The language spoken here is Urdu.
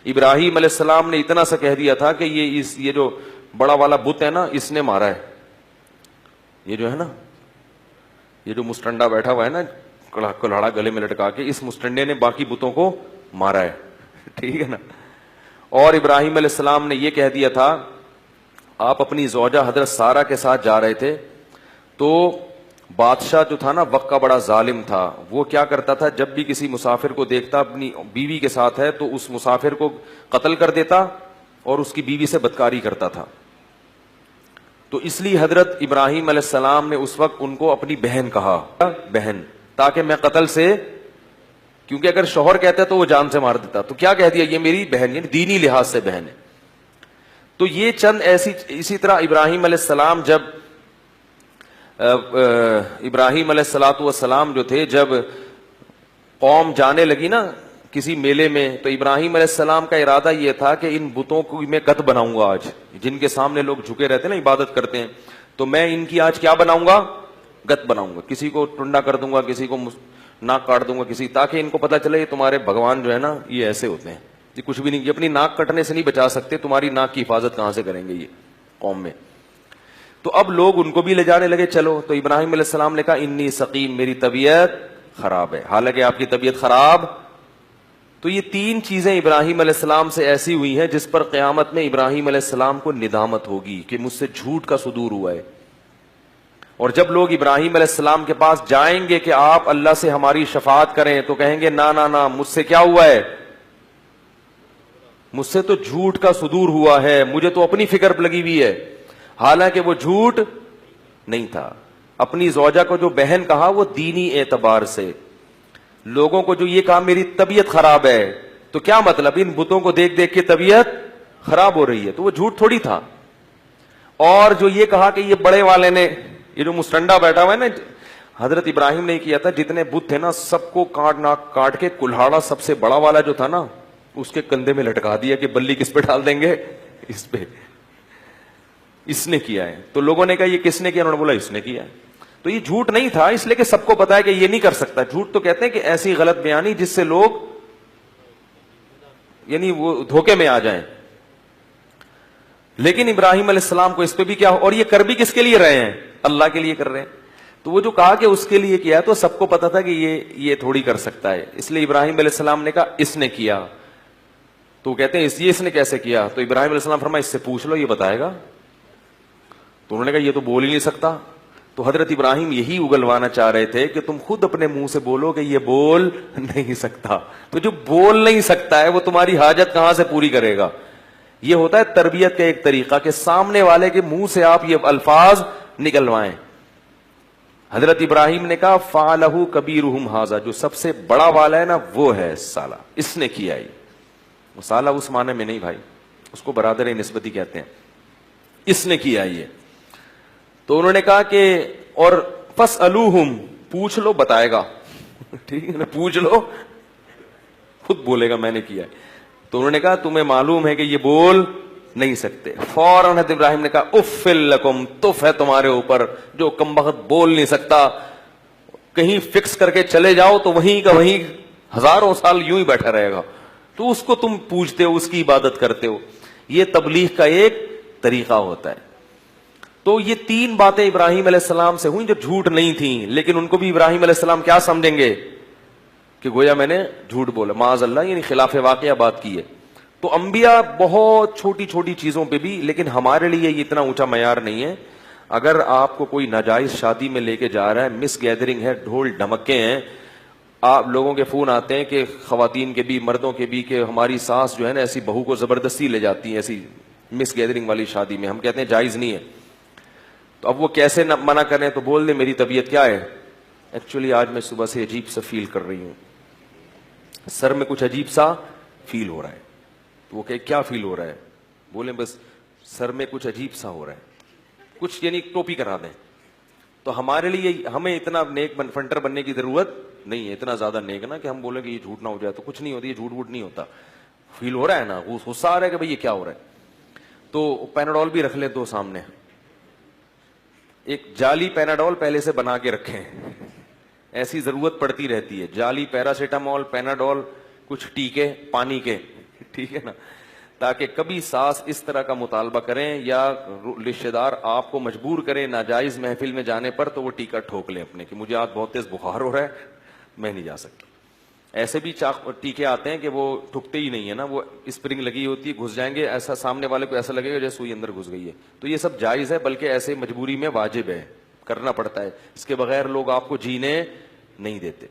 ابراہیم علیہ السلام نے اتنا سا کہہ دیا تھا کہ یہ جو بڑا والا بت ہے نا اس نے مارا ہے، یہ جو ہے نا، یہ جو مسٹنڈا بیٹھا ہوا ہے نا کلہاڑا گلے میں لٹکا کے، اس مسٹنڈے نے باقی بتوں کو مارا ہے، ٹھیک ہے نا. اور ابراہیم علیہ السلام نے یہ کہہ دیا تھا، آپ اپنی زوجہ حضرت سارہ کے ساتھ جا رہے تھے تو بادشاہ جو تھا نا وقت کا بڑا ظالم تھا، وہ کیا کرتا تھا جب بھی کسی مسافر کو دیکھتا اپنی بیوی کے ساتھ ہے تو اس مسافر کو قتل کر دیتا اور اس کی بیوی سے بدکاری کرتا تھا. تو اس لیے حضرت ابراہیم علیہ السلام نے اس وقت ان کو اپنی بہن کہا، بہن، تاکہ میں قتل سے، کیونکہ اگر شوہر کہتا تو وہ جان سے مار دیتا، تو کیا کہہ دیا یہ میری بہن، یعنی دینی لحاظ سے بہن ہے. تو یہ چند ایسی، اسی طرح ابراہیم علیہ السلام جب ابراہیم علیہ الصلوۃ والسلام جو تھے جب قوم جانے لگی نا کسی میلے میں، تو ابراہیم علیہ السلام کا ارادہ یہ تھا کہ ان بتوں کو میں گت بناؤں گا، آج جن کے سامنے لوگ جھکے رہتے ہیں نا عبادت کرتے ہیں، تو میں ان کی آج کیا بناؤں گا، گت بناؤں گا، کسی کو ٹنڈا کر دوں گا، کسی کو ناک کاٹ دوں گا، تاکہ ان کو پتا چلے یہ تمہارے بھگوان جو ہے نا یہ ایسے ہوتے ہیں، یہ کچھ بھی نہیں، یہ اپنی ناک کٹنے سے نہیں بچا سکتے، تمہاری ناک کی حفاظت کہاں سے کریں گے یہ قوم میں. تو اب لوگ ان کو بھی لے جانے لگے، چلو. تو ابراہیم علیہ السلام نے کہا انی سقیم، میری طبیعت خراب ہے، حالانکہ آپ کی طبیعت خراب. تو یہ تین چیزیں ابراہیم علیہ السلام سے ایسی ہوئی ہیں جس پر قیامت میں ابراہیم علیہ السلام کو ندامت ہوگی کہ مجھ سے جھوٹ کا صدور ہوا ہے. اور جب لوگ ابراہیم علیہ السلام کے پاس جائیں گے کہ آپ اللہ سے ہماری شفاعت کریں تو کہیں گے نا نا نا، مجھ سے کیا ہوا ہے، مجھ سے تو جھوٹ کا صدور ہوا ہے، مجھے تو اپنی فکر لگی ہوئی ہے. حالانکہ وہ جھوٹ نہیں تھا. اپنی زوجہ کو جو بہن کہا وہ دینی اعتبار سے، لوگوں کو جو یہ کہا میری طبیعت خراب ہے، تو کیا مطلب ان بتوں کو دیکھ دیکھ کے طبیعت خراب ہو رہی ہے، تو وہ جھوٹ تھوڑی تھا. اور جو یہ کہا کہ یہ بڑے والے نے، یہ جو مسٹنڈا بیٹھا ہوا ہے نا، حضرت ابراہیم نے کیا تھا جتنے بت تھے نا سب کو کاٹ کے کلہاڑا سب سے بڑا والا جو تھا نا اس کے کندھے میں لٹکا دیا کہ بلی کس پہ ڈال دیں گے، اس پہ. اس نے کیا ہے. تو لوگوں نے کہا یہ کس نے کیا، انہوں نے بولا اس نے کیا ہے. تو یہ جھوٹ نہیں تھا، اس لیے کہ سب کو پتا ہے کہ یہ نہیں کر سکتا. جھوٹ تو کہتے ہیں کہ ایسی غلط بیانی جس سے لوگ یعنی وہ دھوکے میں آ جائیں. لیکن ابراہیم علیہ السلام کو اس پہ بھی کیا، اور یہ کر بھی کس کے لیے رہے ہیں، اللہ کے لیے کر رہے ہیں. تو وہ جو کہا کہ اس کے لیے کیا تو سب کو پتا تھا کہ یہ تھوڑی کر سکتا ہے، اس لیے ابراہیم علیہ السلام نے کہا اس نے کیا. تو کہتے ہیں اس نے کیسے کیا، تو ابراہیم علیہ السلام فرمایا اس سے پوچھ لو یہ بتائے گا. تو انہوں نے کہا یہ تو بول ہی نہیں سکتا. تو حضرت ابراہیم یہی اگلوانا چاہ رہے تھے کہ تم خود اپنے منہ سے بولو کہ یہ بول نہیں سکتا. تو جو بول نہیں سکتا ہے وہ تمہاری حاجت کہاں سے پوری کرے گا. یہ ہوتا ہے تربیت کا ایک طریقہ کہ سامنے والے کے منہ سے آپ یہ الفاظ نکلوائیں. حضرت ابراہیم نے کہا فعلہ کبیرہم ھذا، جو سب سے بڑا والا ہے نا وہ ہے سالہ، اس نے کیا. وہ سالہ اس معنی میں نہیں بھائی، اس کو برادر نسبتی کہتے ہیں، اس نے کیا یہ. تو انہوں نے کہا کہ اور فاسألوہم، پوچھ لو بتائے گا. ٹھیک ہے نا، پوچھ لو خود بولے گا میں نے کیا ہے. تو انہوں نے کہا تمہیں معلوم ہے کہ یہ بول نہیں سکتے. فوراً حضرت ابراہیم نے کہا اف لکم، تف ہے تمہارے اوپر جو کمبخت بول نہیں سکتا. کہیں فکس کر کے چلے جاؤ تو وہیں کا وہیں ہزاروں سال یوں ہی بیٹھا رہے گا، تو اس کو تم پوچھتے ہو، اس کی عبادت کرتے ہو. یہ تبلیغ کا ایک طریقہ ہوتا ہے. تو یہ تین باتیں ابراہیم علیہ السلام سے ہوئیں جو جھوٹ نہیں تھیں، لیکن ان کو بھی ابراہیم علیہ السلام کیا سمجھیں گے کہ گویا میں نے جھوٹ بولا، معاذ اللہ، یعنی خلاف واقعہ بات کی ہے. تو انبیاء بہت چھوٹی چھوٹی چیزوں پہ بھی، لیکن ہمارے لیے یہ اتنا اونچا معیار نہیں ہے. اگر آپ کو کوئی ناجائز شادی میں لے کے جا رہا ہے، مس گیدرنگ ہے، ڈھول ڈھمکے ہیں، آپ لوگوں کے فون آتے ہیں کہ خواتین کے بھی مردوں کے بھی کہ ہماری ساس جو ہے نا ایسی بہو کو زبردستی لے جاتی ہیں ایسی مس گیدرنگ والی شادی میں، ہم کہتے ہیں جائز نہیں ہے. تو اب وہ کیسے منع کریں، تو بول دیں میری طبیعت کیا ہے، ایکچولی آج میں صبح سے عجیب سا فیل کر رہی ہوں، سر میں کچھ عجیب سا فیل ہو رہا ہے. تو وہ کہ کیا فیل ہو رہا ہے، بولیں بس سر میں کچھ عجیب سا ہو رہا ہے، کچھ یعنی ٹوپی کرا دیں. تو ہمارے لیے ہمیں اتنا نیک فنٹر بننے کی ضرورت نہیں ہے، اتنا زیادہ نیک نا کہ ہم بولیں کہ یہ جھوٹ نہ ہو جائے. تو کچھ نہیں ہوتی، یہ جھوٹ ووٹ نہیں ہوتا. فیل ہو رہا ہے نا، غصہ آ رہا ہے کہ بھئی یہ کیا ہو رہا ہے، تو پیناڈول بھی رکھ لیں دو سامنے، ایک جعلی پیناڈول پہلے سے بنا کے رکھیں، ایسی ضرورت پڑتی رہتی ہے. جعلی پیراسیٹامول، پیناڈول، کچھ ٹیکے پانی کے، ٹھیک ہے نا, تاکہ کبھی ساس اس طرح کا مطالبہ کریں یا رشتے دار آپ کو مجبور کریں ناجائز محفل میں جانے پر, تو وہ ٹیکا ٹھوک لیں اپنے کہ مجھے آج بہت تیز بخار ہو رہا ہے, میں نہیں جا سکتا. ایسے بھی ٹیکے آتے ہیں کہ وہ ٹھکتے ہی نہیں ہے نا, وہ اسپرنگ لگی ہوتی ہے, گھس جائیں گے, ایسا سامنے والے کو ایسا لگے گا جیسے سوئی اندر گھس گئی ہے. تو یہ سب جائز ہے, بلکہ ایسے مجبوری میں واجب ہے, کرنا پڑتا ہے, اس کے بغیر لوگ آپ کو جینے نہیں دیتے.